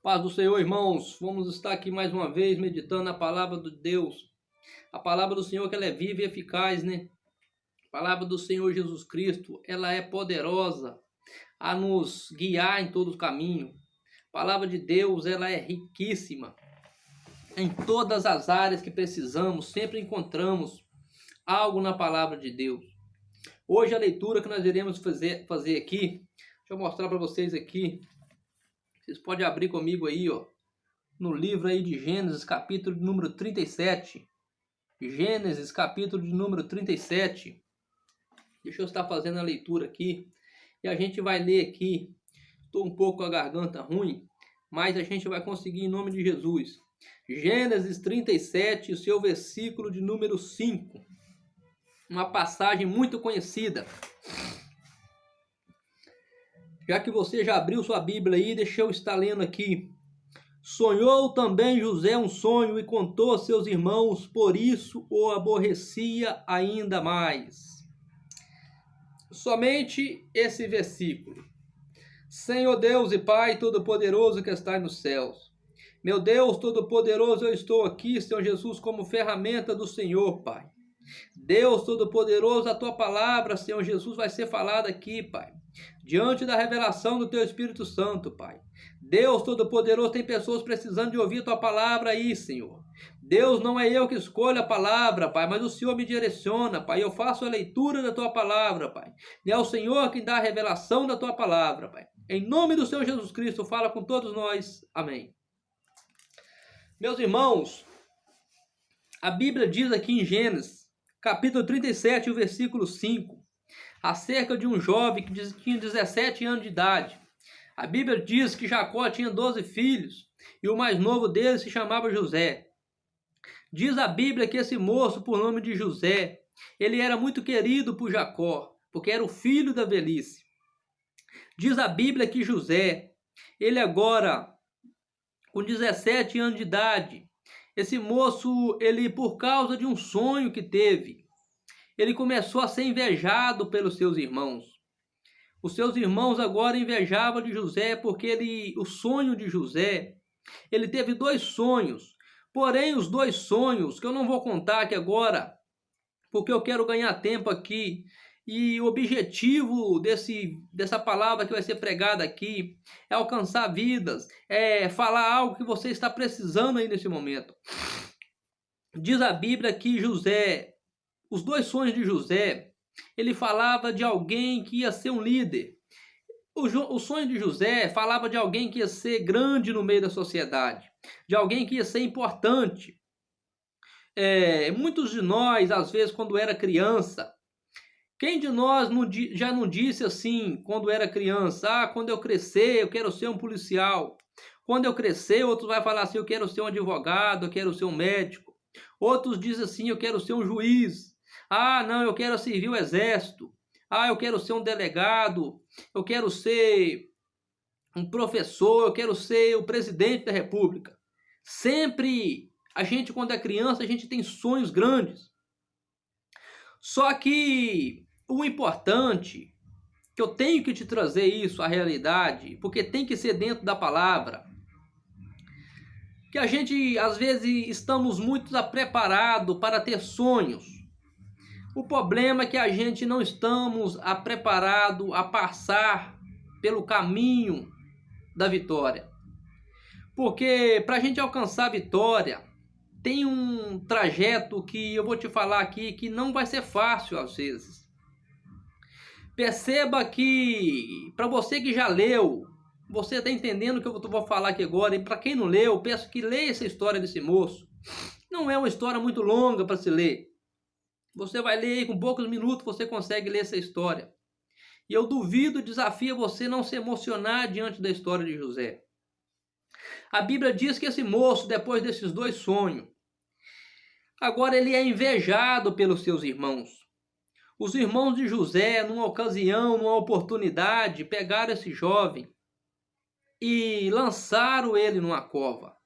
Paz do Senhor, irmãos. Vamos estar aqui mais uma vez meditando na palavra de Deus. A palavra do Senhor que ela é viva e eficaz, né? A palavra do Senhor Jesus Cristo, ela é poderosa a nos guiar em todo o caminho. A palavra de Deus, ela é riquíssima. Em todas as áreas que precisamos, sempre encontramos algo na palavra de Deus. Hoje a leitura que nós iremos fazer aqui, deixa eu mostrar para vocês aqui. Vocês podem abrir comigo aí, ó, no livro aí de Gênesis, capítulo de número 37. Gênesis, capítulo de número 37. Deixa eu estar fazendo a leitura aqui. E a gente vai ler aqui. Estou um pouco com a garganta ruim, mas a gente vai conseguir em nome de Jesus. Gênesis 37, o seu versículo de número 5. Uma passagem muito conhecida. Já que você já abriu sua Bíblia aí, deixa eu estar lendo aqui. Sonhou também José um sonho e contou a seus irmãos, por isso o aborrecia ainda mais. Somente esse versículo. Senhor Deus e Pai Todo-Poderoso que está nos céus. Meu Deus Todo-Poderoso, eu estou aqui, Senhor Jesus, como ferramenta do Senhor, Pai. Deus Todo-Poderoso, a Tua palavra, Senhor Jesus, vai ser falada aqui, Pai. Diante da revelação do Teu Espírito Santo, Pai. Deus Todo-Poderoso, tem pessoas precisando de ouvir Tua palavra aí, Senhor. Deus, não é eu que escolho a palavra, Pai, mas o Senhor me direciona, Pai. Eu faço a leitura da Tua palavra, Pai. E é o Senhor quem dá a revelação da Tua palavra, Pai. Em nome do Senhor Jesus Cristo, fala com todos nós. Amém. Meus irmãos, a Bíblia diz aqui em Gênesis, capítulo 37, o versículo 5, acerca de um jovem que tinha 17 anos de idade. A Bíblia diz que Jacó tinha 12 filhos e o mais novo deles se chamava José. Diz a Bíblia que esse moço, por nome de José, ele era muito querido por Jacó, porque era o filho da velhice. Diz a Bíblia que José, ele agora, com 17 anos de idade, esse moço, ele por causa de um sonho que teve, ele começou a ser invejado pelos seus irmãos. Os seus irmãos agora invejavam de José porque o sonho de José, ele teve dois sonhos. Porém, os dois sonhos, que eu não vou contar aqui agora, porque eu quero ganhar tempo aqui, e o objetivo dessa palavra que vai ser pregada aqui é alcançar vidas, é falar algo que você está precisando aí nesse momento. Diz a Bíblia que José, os dois sonhos de José, ele falava de alguém que ia ser um líder. O sonho de José falava de alguém que ia ser grande no meio da sociedade, de alguém que ia ser importante. Muitos de nós, às vezes, quando era criança, quem de nós já não disse assim, quando era criança, quando eu crescer, eu quero ser um policial. Quando eu crescer, outros vai falar assim, eu quero ser um advogado, eu quero ser um médico. Outros dizem assim, eu quero ser um juiz. Não, eu quero servir o exército. Eu quero ser um delegado. Eu quero ser um professor. Eu quero ser o presidente da república. Sempre, a gente quando é criança, a gente tem sonhos grandes. Só que o importante, que eu tenho que te trazer isso, a realidade, porque tem que ser dentro da palavra, que a gente, às vezes, estamos muito preparados para ter sonhos. O problema é que a gente não estamos preparados a passar pelo caminho da vitória. Porque para a gente alcançar a vitória, tem um trajeto que eu vou te falar aqui que não vai ser fácil às vezes. Perceba que, para você que já leu, você está entendendo o que eu vou falar aqui agora. E para quem não leu, eu peço que leia essa história desse moço. Não é uma história muito longa para se ler. Você vai ler aí, com poucos minutos você consegue ler essa história. E eu duvido, desafio você não se emocionar diante da história de José. A Bíblia diz que esse moço, depois desses dois sonhos, agora ele é invejado pelos seus irmãos. Os irmãos de José, numa ocasião, numa oportunidade, pegaram esse jovem e lançaram ele numa cova.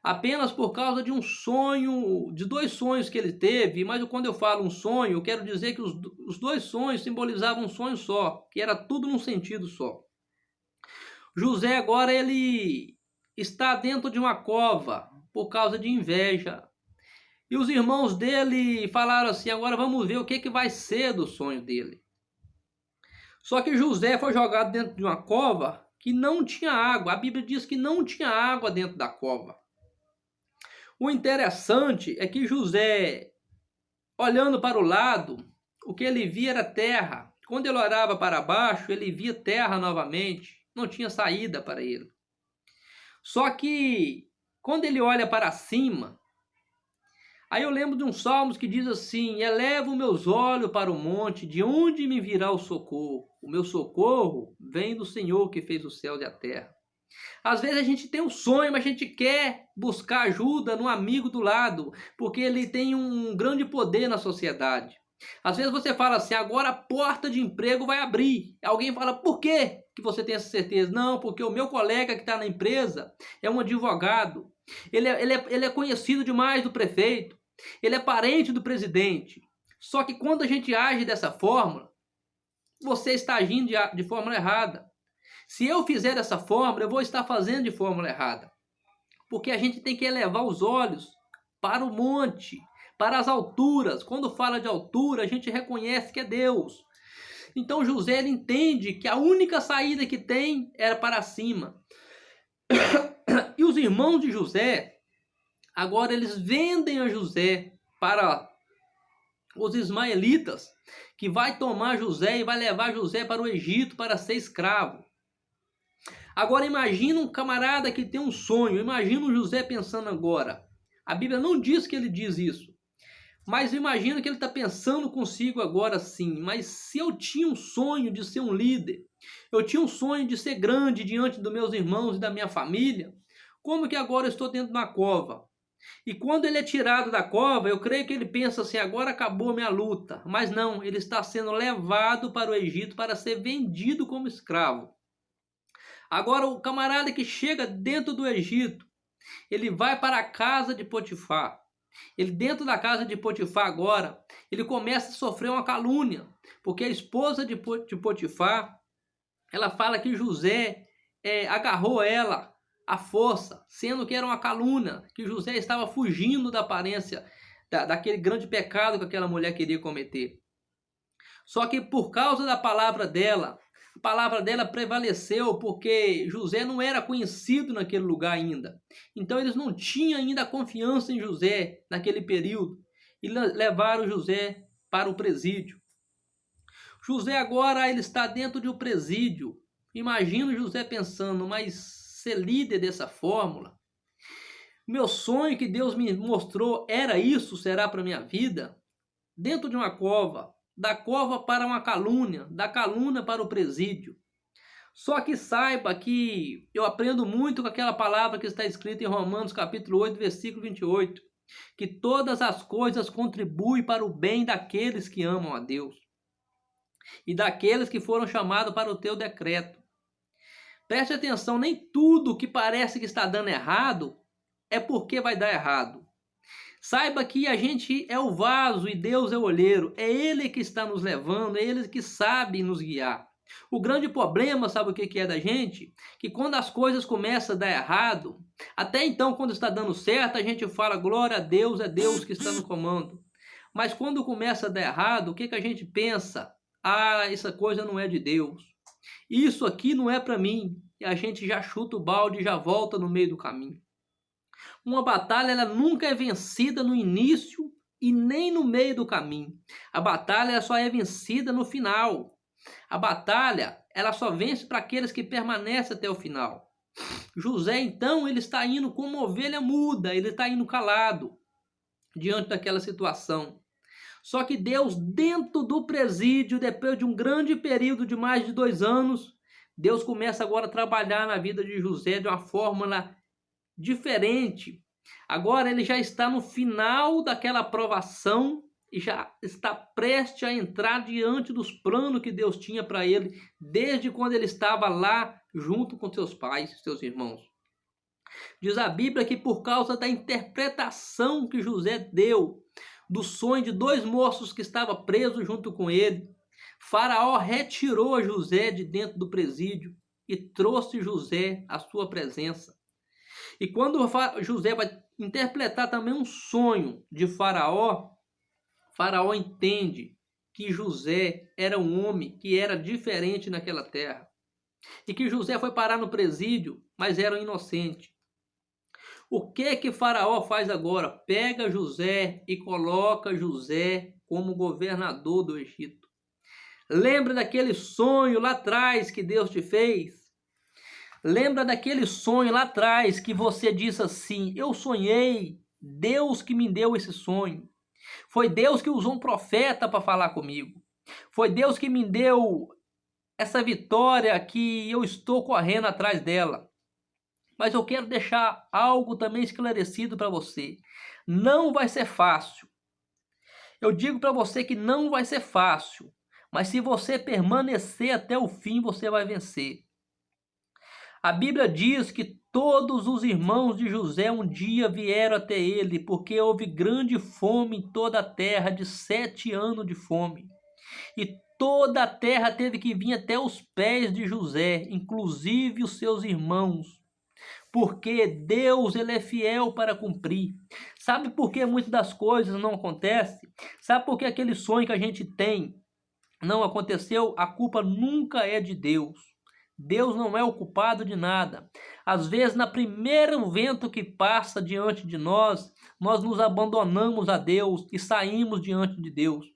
Apenas por causa de um sonho, de dois sonhos que ele teve. Mas quando eu falo um sonho, eu quero dizer que os dois sonhos simbolizavam um sonho só, que era tudo num sentido só. José agora, ele está dentro de uma cova por causa de inveja. E os irmãos dele falaram assim: agora vamos ver o que vai ser do sonho dele. Só que José foi jogado dentro de uma cova que não tinha água. A Bíblia diz que não tinha água dentro da cova. O interessante é que José, olhando para o lado, o que ele via era terra. Quando ele olhava para baixo, ele via terra novamente. Não tinha saída para ele. Só que quando ele olha para cima, aí eu lembro de um salmo que diz assim: elevo meus olhos para o monte, de onde me virá o socorro? O meu socorro vem do Senhor que fez os céus e a terra. Às vezes a gente tem um sonho, mas a gente quer buscar ajuda no amigo do lado, porque ele tem um grande poder na sociedade. Às vezes você fala assim: agora a porta de emprego vai abrir. Alguém fala: por quê que você tem essa certeza? Não, porque o meu colega que está na empresa é um advogado. Ele é conhecido demais do prefeito. Ele é parente do presidente. Só que quando a gente age dessa forma, você está agindo de forma errada. Se eu fizer dessa forma, eu vou estar fazendo de forma errada. Porque a gente tem que elevar os olhos para o monte, para as alturas. Quando fala de altura, a gente reconhece que é Deus. Então José ele entende que a única saída que tem era para cima. E os irmãos de José, agora eles vendem a José para os ismaelitas, que vai tomar José e vai levar José para o Egito para ser escravo. Agora imagina um camarada que tem um sonho. Imagina o José pensando agora. A Bíblia não diz que ele diz isso. Mas imagina que ele está pensando consigo agora assim: mas se eu tinha um sonho de ser um líder, eu tinha um sonho de ser grande diante dos meus irmãos e da minha família, como que agora eu estou dentro de uma cova? E quando ele é tirado da cova, eu creio que ele pensa assim: agora acabou a minha luta. Mas não, ele está sendo levado para o Egito para ser vendido como escravo. Agora o camarada que chega dentro do Egito, ele vai para a casa de Potifar. Ele dentro da casa de Potifar agora, ele começa a sofrer uma calúnia, porque a esposa de Potifar, ela fala que José agarrou ela à força, sendo que era uma calúnia, que José estava fugindo da aparência, daquele grande pecado que aquela mulher queria cometer. Só que por causa da palavra dela, a palavra dela prevaleceu, porque José não era conhecido naquele lugar ainda. Então eles não tinham ainda confiança em José naquele período. E levaram José para o presídio. José agora ele está dentro de um presídio. Imagina José pensando: mas ser líder dessa fórmula? Meu sonho que Deus me mostrou era isso? Será para minha vida? Dentro de uma cova. Da cova para uma calúnia, da calúnia para o presídio. Só que saiba que eu aprendo muito com aquela palavra que está escrita em Romanos capítulo 8, versículo 28, que todas as coisas contribuem para o bem daqueles que amam a Deus e daqueles que foram chamados para o teu decreto. Preste atenção, nem tudo que parece que está dando errado é porque vai dar errado. Saiba que a gente é o vaso e Deus é o olheiro. É Ele que está nos levando, é Ele que sabe nos guiar. O grande problema, sabe o que é da gente? Que quando as coisas começam a dar errado, até então quando está dando certo, a gente fala: glória a Deus, é Deus que está no comando. Mas quando começa a dar errado, o que a gente pensa? Ah, essa coisa não é de Deus. Isso aqui não é para mim. E a gente já chuta o balde e já volta no meio do caminho. Uma batalha ela nunca é vencida no início e nem no meio do caminho. A batalha ela só é vencida no final. A batalha ela só vence para aqueles que permanecem até o final. José, então, ele está indo como uma ovelha muda, ele está indo calado diante daquela situação. Só que Deus, dentro do presídio, depois de um grande período de mais de 2 anos, Deus começa agora a trabalhar na vida de José de uma fórmula diferente. Agora ele já está no final daquela aprovação e já está prestes a entrar diante dos planos que Deus tinha para ele, desde quando ele estava lá junto com seus pais, seus irmãos. Diz a Bíblia que por causa da interpretação que José deu do sonho de 2 moços que estavam presos junto com ele, Faraó retirou José de dentro do presídio e trouxe José à sua presença. E quando José vai interpretar também um sonho de Faraó, Faraó entende que José era um homem que era diferente naquela terra. E que José foi parar no presídio, mas era um inocente. O que Faraó faz agora? Pega José e coloca José como governador do Egito. Lembra daquele sonho lá atrás que Deus te fez? Lembra daquele sonho lá atrás que você disse assim: eu sonhei, Deus que me deu esse sonho. Foi Deus que usou um profeta para falar comigo. Foi Deus que me deu essa vitória que eu estou correndo atrás dela. Mas eu quero deixar algo também esclarecido para você. Não vai ser fácil. Eu digo para você que não vai ser fácil. Mas se você permanecer até o fim, você vai vencer. A Bíblia diz que todos os irmãos de José um dia vieram até ele, porque houve grande fome em toda a terra, de 7 anos de fome. E toda a terra teve que vir até os pés de José, inclusive os seus irmãos. Porque Deus, ele é fiel para cumprir. Sabe por que muitas das coisas não acontecem? Sabe por que aquele sonho que a gente tem não aconteceu? A culpa nunca é de Deus. Deus não é o culpado de nada. Às vezes, no primeiro vento que passa diante de nós, nós nos abandonamos a Deus e saímos diante de Deus.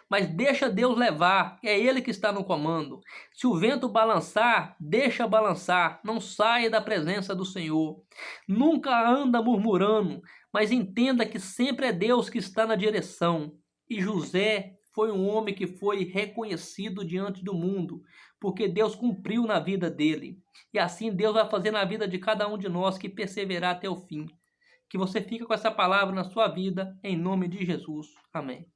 Mas deixa Deus levar, é Ele que está no comando. Se o vento balançar, deixa balançar, não saia da presença do Senhor. Nunca anda murmurando, mas entenda que sempre é Deus que está na direção. E José foi um homem que foi reconhecido diante do mundo, porque Deus cumpriu na vida dele. E assim Deus vai fazer na vida de cada um de nós que perseverar até o fim. Que você fique com essa palavra na sua vida, em nome de Jesus. Amém.